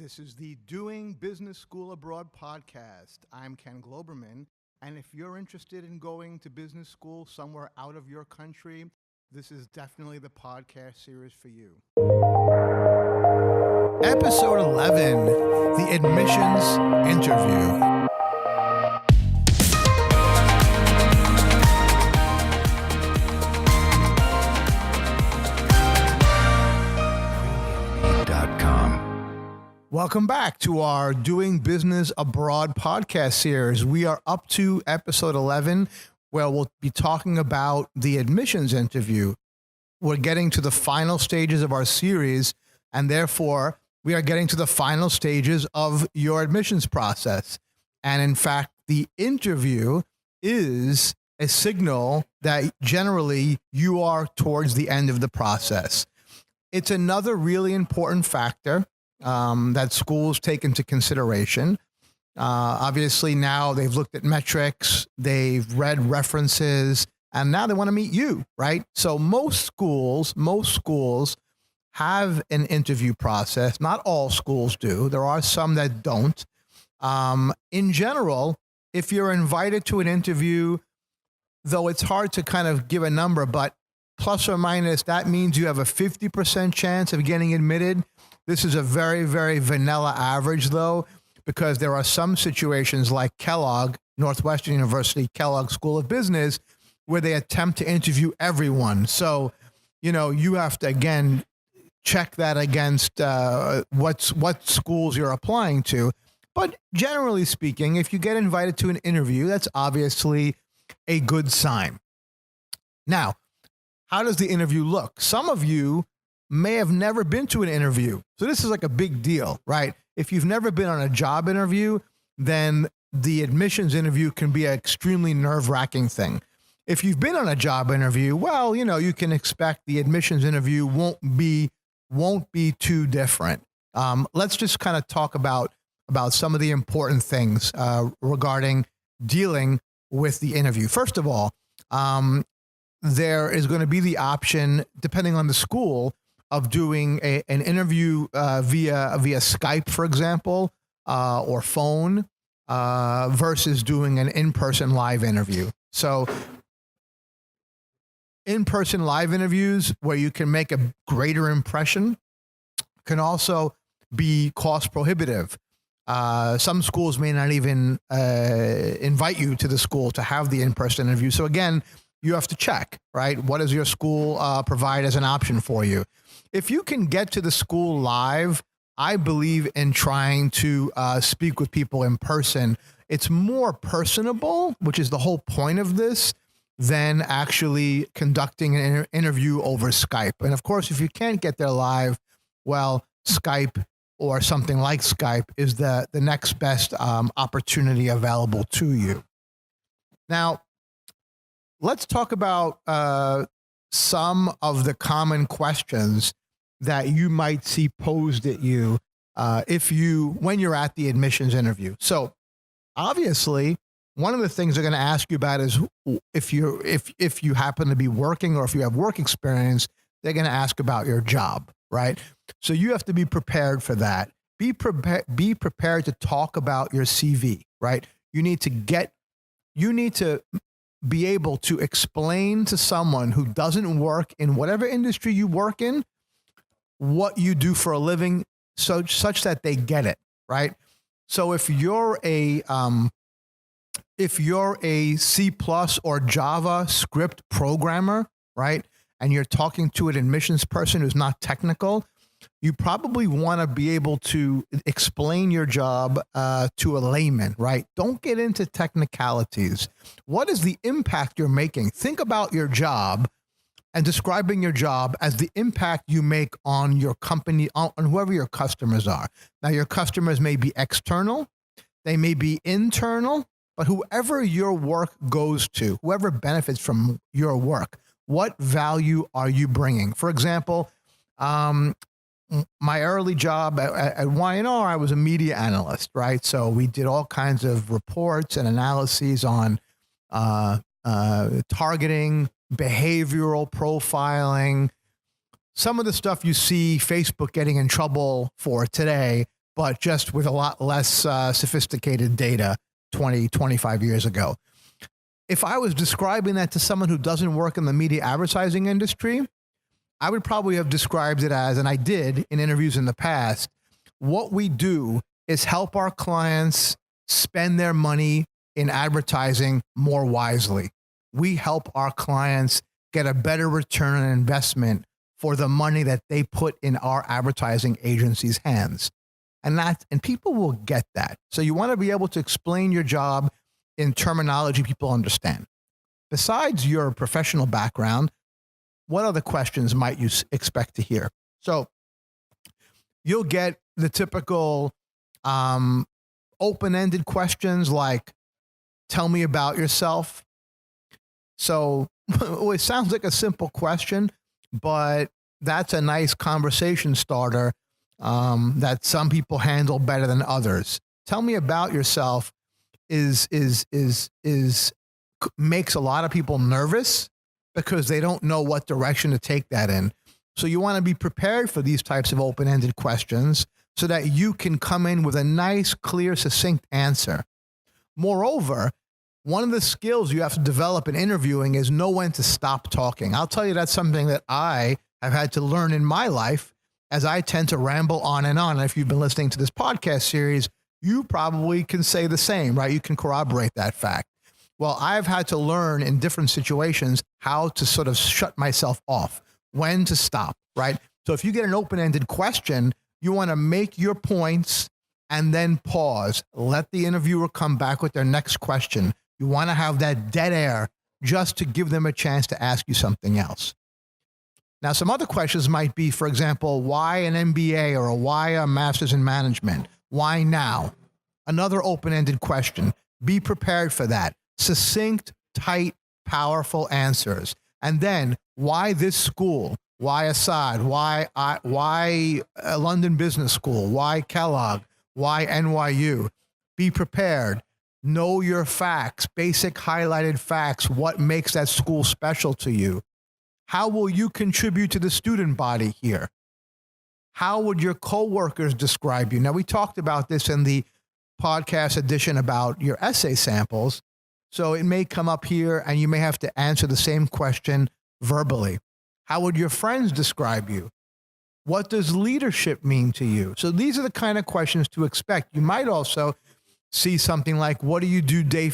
This is the Doing Business School Abroad podcast. I'm Ken Globerman, and if you're interested in going to business school somewhere out of your country, this is definitely the podcast series for you. Episode 11, the admissions interview. Welcome back to our Doing Business Abroad podcast series. We are up to episode 11, where we'll be talking about the admissions interview. We're getting to the final stages of our series, and therefore we are getting to the final stages of your admissions process. And in fact, the interview is a signal that generally you are towards the end of the process. It's another really important factor that schools take into consideration. Obviously, now they've looked at metrics, they've read references, and now they want to meet you, right? So most schools have an interview process. Not all schools do. There are some that don't. In general, if you're invited to an interview, though it's hard to kind of give a number, but plus or minus, that means you have a 50% chance of getting admitted. This is a very, very vanilla average, though, because there are some situations like Kellogg, Northwestern University, Kellogg School of Business, where they attempt to interview everyone. So, you have to, again, check that against what schools you're applying to. But generally speaking, if you get invited to an interview, that's obviously a good sign. Now, how does the interview look? Some of you may have never been to an interview. So this is like a big deal, right? If you've never been on a job interview, then the admissions interview can be an extremely nerve-wracking thing. If you've been on a job interview, well, you can expect the admissions interview won't be too different. Let's just kind of talk about some of the important things regarding dealing with the interview. First of all, there is going to be the option, depending on the school, of doing an interview via Skype, for example, or phone, versus doing an in-person live interview. So in-person live interviews where you can make a greater impression can also be cost prohibitive. Some schools may not even invite you to the school to have the in-person interview. So again, you have to check, right? What does your school provide as an option for you? If you can get to the school live, I believe in trying to speak with people in person. It's more personable, which is the whole point of this, than actually conducting an interview over Skype. And of course, if you can't get there live, well, Skype or something like Skype is the next best opportunity available to you. Now, let's talk about some of the common questions that you might see posed at you when you're at the admissions interview. So obviously, one of the things they're going to ask you about is if you happen to be working or if you have work experience, they're going to ask about your job, right? So you have to be prepared for that. Be prepared to talk about your CV, right? You need to be able to explain to someone who doesn't work in whatever industry you work in what you do for a living, such that they get it, right? So if you're a C+ or Java script programmer, right, and you're talking to an admissions person who's not technical, you probably want to be able to explain your job to a layman, right? Don't get into technicalities. What is the impact you're making? Think about your job and describing your job as the impact you make on your company, on whoever your customers are. Now, your customers may be external, they may be internal, but whoever your work goes to, whoever benefits from your work, what value are you bringing? For example, my early job at Y&R, I was a media analyst, right? So we did all kinds of reports and analyses on targeting, behavioral profiling. Some of the stuff you see Facebook getting in trouble for today, but just with a lot less sophisticated data 20, 25 years ago. If I was describing that to someone who doesn't work in the media advertising industry, I would probably have described it as, and I did in interviews in the past, what we do is help our clients spend their money in advertising more wisely. We help our clients get a better return on investment for the money that they put in our advertising agency's hands. And people will get that. So you want to be able to explain your job in terminology people understand. Besides your professional background, what other questions might you expect to hear? So you'll get the typical open-ended questions like, tell me about yourself. So it sounds like a simple question, but that's a nice conversation starter that some people handle better than others. Tell me about yourself makes a lot of people nervous because they don't know what direction to take that in. So you want to be prepared for these types of open-ended questions so that you can come in with a nice, clear, succinct answer. Moreover, one of the skills you have to develop in interviewing is know when to stop talking. I'll tell you that's something that I have had to learn in my life, as I tend to ramble on and on. And if you've been listening to this podcast series, you probably can say the same, right? You can corroborate that fact. Well, I've had to learn in different situations how to sort of shut myself off, when to stop, right? So if you get an open-ended question, you want to make your points and then pause. Let the interviewer come back with their next question. You want to have that dead air just to give them a chance to ask you something else. Now, some other questions might be, for example, why an MBA or why a master's in management? Why now? Another open-ended question. Be prepared for that. Succinct, tight, powerful answers. And then, why this school? Why Assad? Why London Business School? Why Kellogg? Why NYU? Be prepared. Know your facts, basic highlighted facts. What makes that school special to you? How will you contribute to the student body here? How would your coworkers describe you? Now, we talked about this in the podcast edition about your essay samples. So it may come up here and you may have to answer the same question verbally. How would your friends describe you? What does leadership mean to you? So these are the kind of questions to expect. You might also see something like, what do you do day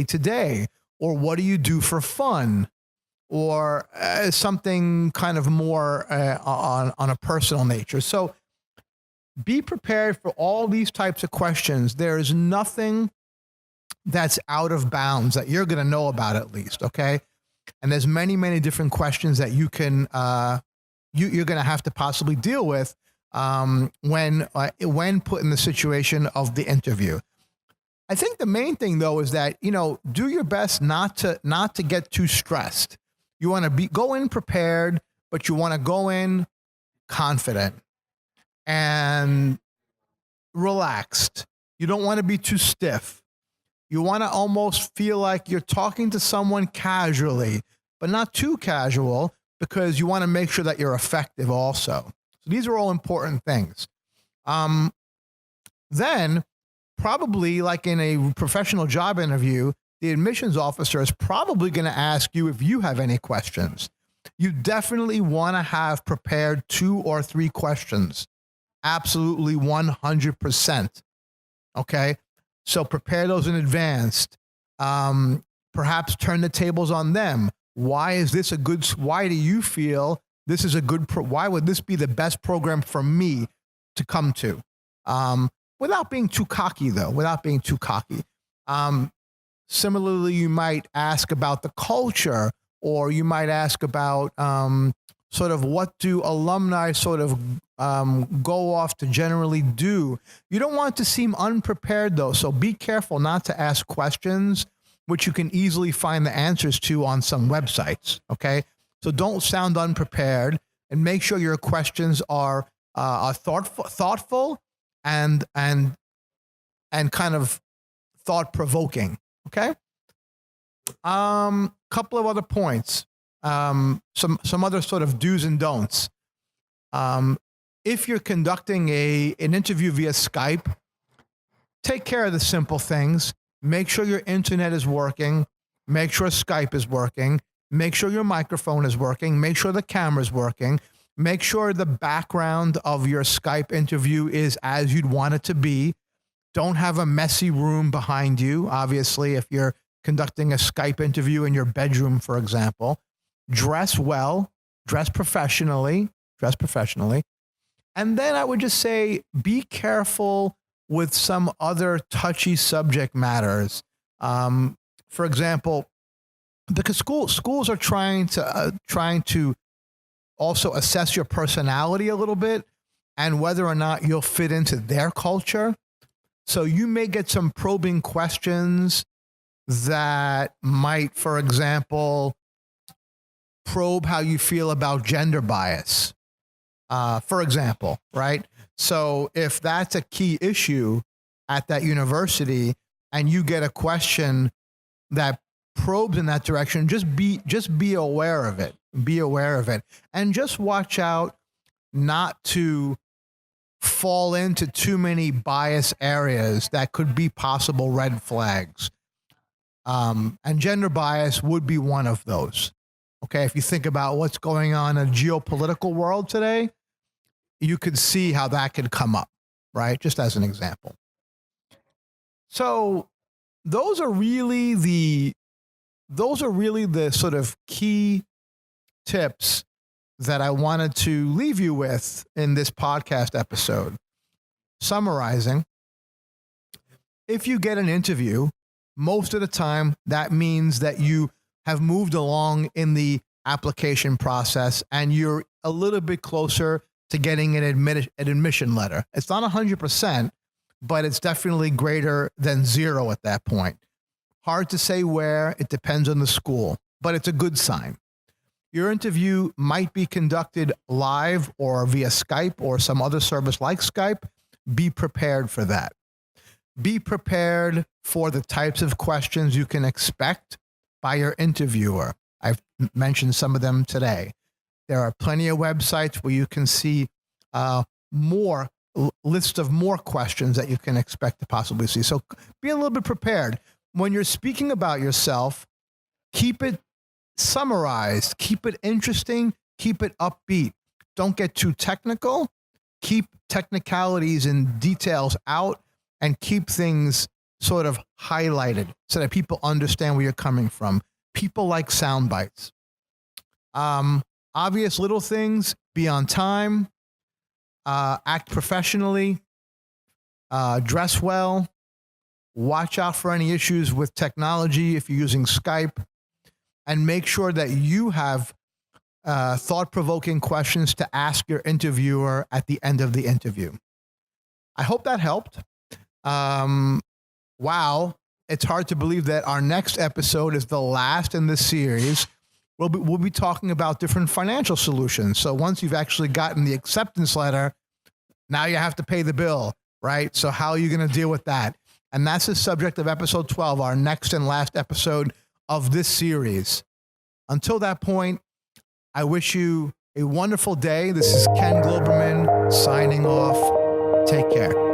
to day? Or what do you do for fun? Or something kind of more on a personal nature. So be prepared for all these types of questions. There is nothing that's out of bounds that you're going to know about, at least, okay? And there's many, many different questions that you can you're going to have to possibly deal with when put in the situation of the interview. I think the main thing, though, is that, do your best not to get too stressed. You want to go in prepared, but you want to go in confident and relaxed. You don't want to be too stiff. You want to almost feel like you're talking to someone casually, but not too casual, because you want to make sure that you're effective also. So these are all important things. Then, probably like in a professional job interview, the admissions officer is probably going to ask you if you have any questions. You definitely want to have prepared 2 or 3 questions. Absolutely 100%. Okay? So prepare those in advance. Perhaps turn the tables on them. Why do you feel this is a good, why would this be the best program for me to come to? Without being too cocky, though, Similarly, you might ask about the culture, or you might ask about sort of what do alumni sort of go off to generally do. You don't want to seem unprepared, though, so be careful not to ask questions which you can easily find the answers to on some websites, okay? So don't sound unprepared, and make sure your questions are thoughtful and kind of thought-provoking. Okay. Couple of other points. Some other sort of do's and don'ts. if you're conducting an interview via Skype, take care of the simple things. Make sure your internet is working. Make sure Skype is working. Make sure your microphone is working. Make sure the camera is working. Make sure the background of your Skype interview is as you'd want it to be. Don't have a messy room behind you. Obviously, if you're conducting a Skype interview in your bedroom, for example, dress well, dress professionally. And then I would just say, be careful with some other touchy subject matters. For example, because schools are trying to also assess your personality a little bit and whether or not you'll fit into their culture. So you may get some probing questions that might, for example, probe how you feel about gender bias, for example, right? So if that's a key issue at that university and you get a question that probes in that direction, just be aware of it. Be aware of it. And just watch out not to fall into too many bias areas that could be possible red flags. And gender bias would be one of those. Okay, if you think about what's going on in a geopolitical world today, you could see how that could come up, right? Just as an example. So those are really the sort of key tips that I wanted to leave you with in this podcast episode. Summarizing, if you get an interview, most of the time that means that you have moved along in the application process and you're a little bit closer to getting an admission letter. It's not 100%, but it's definitely greater than zero at that point. Hard to say where, it depends on the school, but it's a good sign. Your interview might be conducted live or via Skype or some other service like Skype. Be prepared for that. Be prepared for the types of questions you can expect by your interviewer. I've mentioned some of them today. There are plenty of websites where you can see more list of more questions that you can expect to possibly see. So be a little bit prepared. When you're speaking about yourself, keep it summarized, keep it interesting, keep it upbeat. Don't get too technical. Keep technicalities and details out and keep things sort of highlighted so that people understand where you're coming from. People like sound bites. Obvious little things, be on time, act professionally, dress well, watch out for any issues with technology if you're using Skype, and make sure that you have thought-provoking questions to ask your interviewer at the end of the interview. I hope that helped. Wow, it's hard to believe that our next episode is the last in this series. We'll be talking about different financial solutions. So once you've actually gotten the acceptance letter, now you have to pay the bill, right? So how are you going to deal with that? And that's the subject of episode 12, our next and last episode of this series. Until that point, I wish you a wonderful day. This is Ken Globerman signing off. Take care.